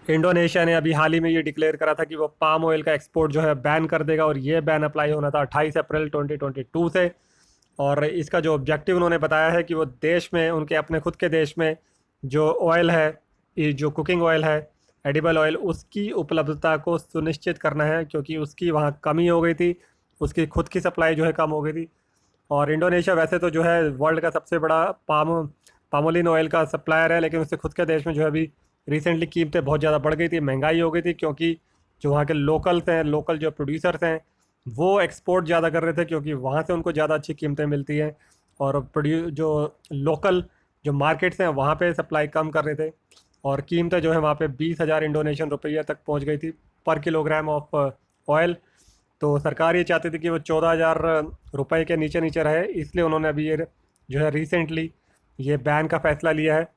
Indonesia ने अभी हाल ही में ये डिक्लेयर करा था कि वो पाम ऑयल का एक्सपोर्ट जो है बैन कर देगा, और ये बैन अप्लाई होना था 28 अप्रैल 2022 से। और इसका जो ऑब्जेक्टिव उन्होंने बताया है कि वो देश में, उनके अपने खुद के देश में जो ऑयल है, ये जो कुकिंग ऑयल है, एडिबल ऑयल, उसकी उपलब्धता को सुनिश्चित करना है, क्योंकि उसकी वहाँ कमी हो गई थी, उसकी खुद की सप्लाई जो है कम हो गई थी। और इंडोनेशिया वैसे तो जो है वर्ल्ड का सबसे बड़ा पामोलिन ऑयल का सप्लायर है, लेकिन उसके खुद के देश में जो है अभी रिसेंटली कीमतें बहुत ज़्यादा बढ़ गई थी, महंगाई हो गई थी, क्योंकि जो वहाँ के लोकल्स हैं, लोकल जो प्रोड्यूसर्स हैं, वो एक्सपोर्ट ज़्यादा कर रहे थे, क्योंकि वहाँ से उनको ज़्यादा अच्छी कीमतें मिलती हैं। और जो लोकल जो मार्केट्स हैं वहाँ पे सप्लाई कम कर रहे थे, और कीमतें जो है वहाँ पे 20,000 इंडोनेशियन रुपये तक पहुँच गई थी पर किलोग्राम ऑफ ऑयल। तो सरकार ये चाहती थी कि वो 14,000 रुपये के नीचे नीचे रहे, इसलिए उन्होंने अभी ये जो है रिसेंटली ये बैन का फ़ैसला लिया है।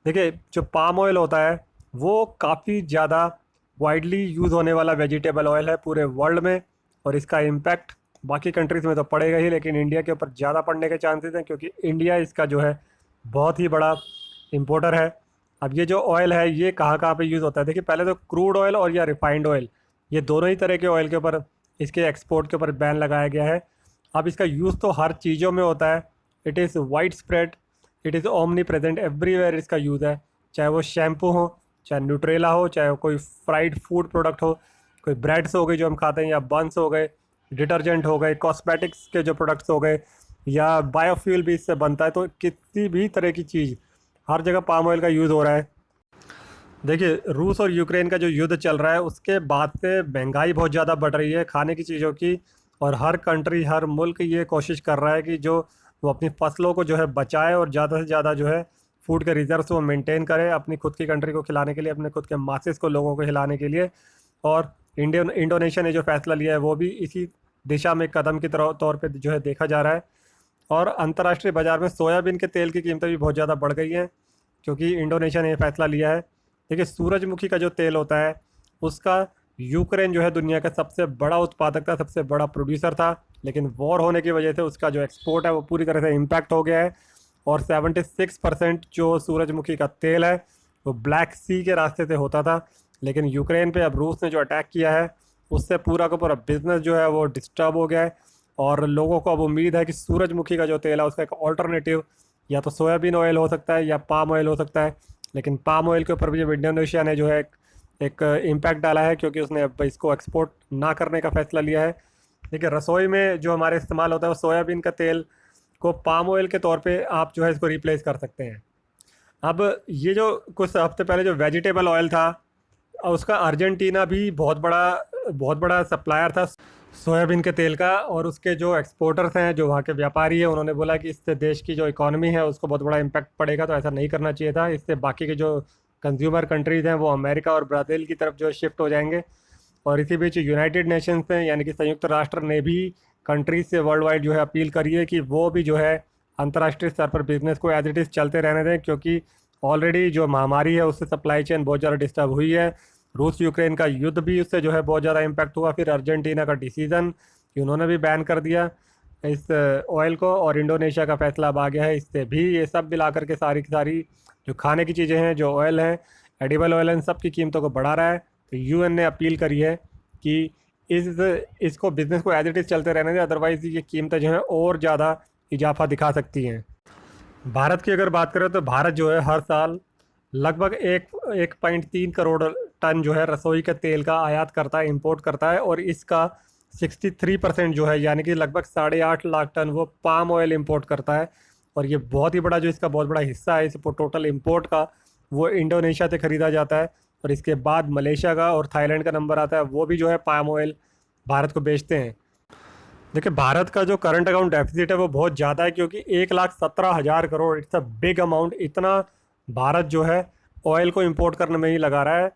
देखिए, जो पाम ऑयल होता है वो काफ़ी ज़्यादा वाइडली यूज़ होने वाला वेजिटेबल ऑयल है पूरे वर्ल्ड में, और इसका इम्पैक्ट बाकी कंट्रीज़ में तो पड़ेगा ही, लेकिन इंडिया के ऊपर ज़्यादा पड़ने के चांसेस हैं, क्योंकि इंडिया इसका जो है बहुत ही बड़ा इम्पोर्टर है। अब ये जो ऑयल है ये कहाँ कहाँ पे यूज़ होता है, देखिए पहले तो क्रूड ऑयल और या रिफाइंड ऑयल, ये दोनों ही तरह के ऑयल के ऊपर, इसके एक्सपोर्ट के ऊपर बैन लगाया गया है। अब इसका यूज़ तो हर चीज़ों में होता है, it is wide spread, it is omni present, everywhere इसका यूज़ है। चाहे वो शैम्पू हो, चाहे न्यूट्रेला हो, चाहे वो कोई फ्राइड फूड प्रोडक्ट हो, कोई ब्रेड्स हो गई जो हम खाते हैं, या बंस हो गए, डिटर्जेंट हो गए, कॉस्मेटिक्स के जो प्रोडक्ट्स हो गए, या बायोफ्यूल भी इससे बनता है। तो किसी भी तरह की चीज़, हर जगह पाम ऑयल का यूज़ हो रहा है। देखिए, रूस और यूक्रेन का जो युद्ध चल रहा है उसके बाद से महंगाई बहुत ज़्यादा बढ़ रही है खाने की चीज़ों की, और हर कंट्री, हर मुल्क ये कोशिश कर रहा है कि जो वो अपनी फसलों को जो है बचाए, और ज़्यादा से ज़्यादा जो है फूड के रिजर्व्स वो मेंटेन करे अपनी खुद की कंट्री को खिलाने के लिए, अपने खुद के मासेस को लोगों को खिलाने के लिए। और इंडोनेशिया ने जो फैसला लिया है वो भी इसी दिशा में कदम की तौर पे जो है देखा जा रहा है। और अंतर्राष्ट्रीय बाज़ार में सोयाबीन के तेल की कीमतें भी बहुत ज़्यादा बढ़ गई हैं, क्योंकि इंडोनेशिया ने ये फैसला लिया है। देखिए, सूरजमुखी का जो तेल होता है उसका यूक्रेन जो है दुनिया का सबसे बड़ा उत्पादक था, सबसे बड़ा प्रोड्यूसर था, लेकिन वॉर होने की वजह से उसका जो एक्सपोर्ट है वो पूरी तरह से इम्पैक्ट हो गया है। और 76% जो सूरजमुखी का तेल है वो ब्लैक सी के रास्ते से होता था, लेकिन यूक्रेन पे अब रूस ने जो अटैक किया है उससे पूरा का पूरा बिजनेस जो है वो डिस्टर्ब हो गया है। और लोगों को अब उम्मीद है कि सूरजमुखी का जो तेल है उसका एक ऑल्टरनेटिव या तो सोयाबीन ऑयल हो सकता है या पाम ऑयल हो सकता है। लेकिन पाम ऑयल के ऊपर भी इंडोनेशिया ने जो है एक इम्पैक्ट डाला है, क्योंकि उसने अब इसको एक्सपोर्ट ना करने का फैसला लिया है। देखिए, रसोई में जो हमारे इस्तेमाल होता है वो सोयाबीन का तेल को पाम ऑयल के तौर पे आप जो है इसको रिप्लेस कर सकते हैं। अब ये जो कुछ हफ्ते पहले जो वेजिटेबल ऑयल था, उसका अर्जेंटीना भी बहुत बड़ा सप्लायर था सोयाबीन के तेल का, और उसके जो एक्सपोर्टर्स हैं, जो वहाँ के व्यापारी हैं, उन्होंने बोला कि इससे देश की जो इकॉनमी है उसको बहुत बड़ा इम्पैक्ट पड़ेगा, तो ऐसा नहीं करना चाहिए था। इससे बाकी के जो कंज्यूमर कंट्रीज़ हैं वो अमेरिका और ब्राज़ील की तरफ जो शिफ्ट हो जाएंगे। और इसी बीच यूनाइटेड नेशंस ने, यानी कि संयुक्त राष्ट्र ने भी कंट्रीज से वर्ल्ड वाइड जो है अपील करी है कि वो भी जो है अंतर्राष्ट्रीय स्तर पर बिजनेस को एज इट इज़ चलते रहने दें, क्योंकि ऑलरेडी जो महामारी है उससे सप्लाई चेन बहुत ज़्यादा डिस्टर्ब हुई है। रूस यूक्रेन का युद्ध भी उससे जो है बहुत ज़्यादा इम्पैक्ट हुआ, फिर अर्जेंटीना का डिसीज़न कि उन्होंने भी बैन कर दिया इस ऑयल को, और इंडोनेशिया का फैसला अब आ गया है इससे भी। ये सब मिला करके सारी की सारी जो खाने की चीज़ें हैं, जो ऑयल हैं, एडिबल ऑयल, इन सब की कीमतों को बढ़ा रहा है। तो यूएन ने अपील करी है कि इस इसको बिज़नेस को एज इट इज़ चलते रहने दें, अदरवाइज़ ये कीमतें जो हैं और ज़्यादा इजाफा दिखा सकती हैं। भारत की अगर बात करें तो भारत जो है हर साल लगभग 1.3 करोड़ टन जो है रसोई के तेल का आयात करता है, इंपोर्ट करता है, और इसका 63% जो है, यानी कि लगभग 8.5 लाख टन वो पाम ऑयल इंपोर्ट करता है। और ये बहुत ही बड़ा जो इसका बहुत बड़ा हिस्सा है इस टोटल इंपोर्ट का, वो इंडोनेशिया से ख़रीदा जाता है। और इसके बाद मलेशिया का और थाईलैंड का नंबर आता है, वो भी जो है पाम ऑयल भारत को बेचते हैं। देखिए, भारत का जो करंट अकाउंट डेफिसिट है वो बहुत ज़्यादा है, क्योंकि 1,17,000 crore, it's a big amount, इतना भारत जो है ऑयल को इंपोर्ट करने में ही लगा रहा है।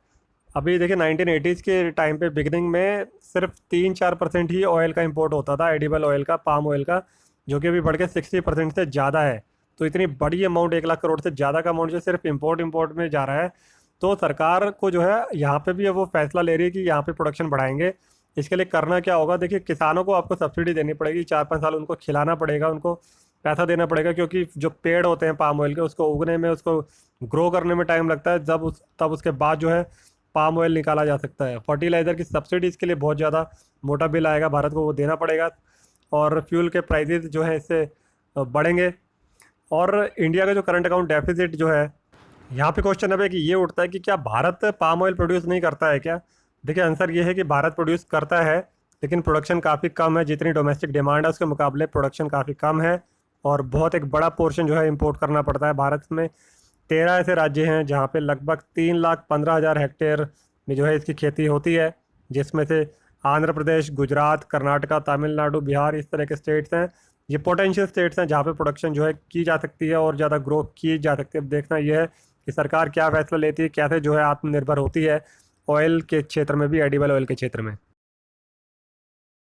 अभी देखिए, 1980s के टाइम पे बिगनिंग में सिर्फ 3-4% ही ऑयल का इंपोर्ट होता था, एडिबल ऑयल का, पाम ऑयल का, जो कि अभी बढ़ के 60% से ज़्यादा है। तो इतनी बड़ी अमाउंट, 1 लाख करोड़ से ज़्यादा का अमाउंट जो सिर्फ इंपोर्ट में जा रहा है। तो सरकार को जो है यहाँ पे भी अब वो फैसला ले रही है कि यहाँ पे प्रोडक्शन बढ़ाएंगे। इसके लिए करना क्या होगा, देखिए किसानों को आपको सब्सिडी देनी पड़ेगी, 4-5 साल उनको खिलाना पड़ेगा, उनको पैसा देना पड़ेगा, क्योंकि जो पेड़ होते हैं पाम ऑयल के, उसको उगने में, उसको ग्रो करने में टाइम लगता है। तब उसके बाद जो है पाम ऑयल निकाला जा सकता है। फर्टिलाइज़र की सब्सिडीज़ के लिए बहुत ज़्यादा मोटा बिल आएगा, भारत को वो देना पड़ेगा, और फ्यूल के प्राइसेस जो है इससे बढ़ेंगे। और इंडिया का जो करंट अकाउंट डेफिसिट जो है, यहाँ पे क्वेश्चन अब है कि ये उठता है कि क्या भारत पाम ऑयल प्रोड्यूस नहीं करता है क्या। देखिए आंसर ये है कि भारत प्रोड्यूस करता है, लेकिन प्रोडक्शन काफ़ी कम है। जितनी डोमेस्टिक डिमांड है उसके मुकाबले प्रोडक्शन काफ़ी कम है, और बहुत एक बड़ा पोर्शन जो है इंपोर्ट करना पड़ता है। भारत में 13 ऐसे राज्य हैं जहाँ पे लगभग 3,15,000 हेक्टेयर में जो है इसकी खेती होती है, जिसमें से आंध्र प्रदेश, गुजरात, कर्नाटका, तमिलनाडु, बिहार, इस तरह के स्टेट्स हैं। ये पोटेंशियल स्टेट्स हैं जहाँ पे प्रोडक्शन जो है की जा सकती है और ज़्यादा ग्रो की जा सकती है। अब देखना यह है कि सरकार क्या फैसला लेती है, कैसे जो है आत्मनिर्भर होती है ऑयल के क्षेत्र में भी, एडिबल ऑयल के क्षेत्र में।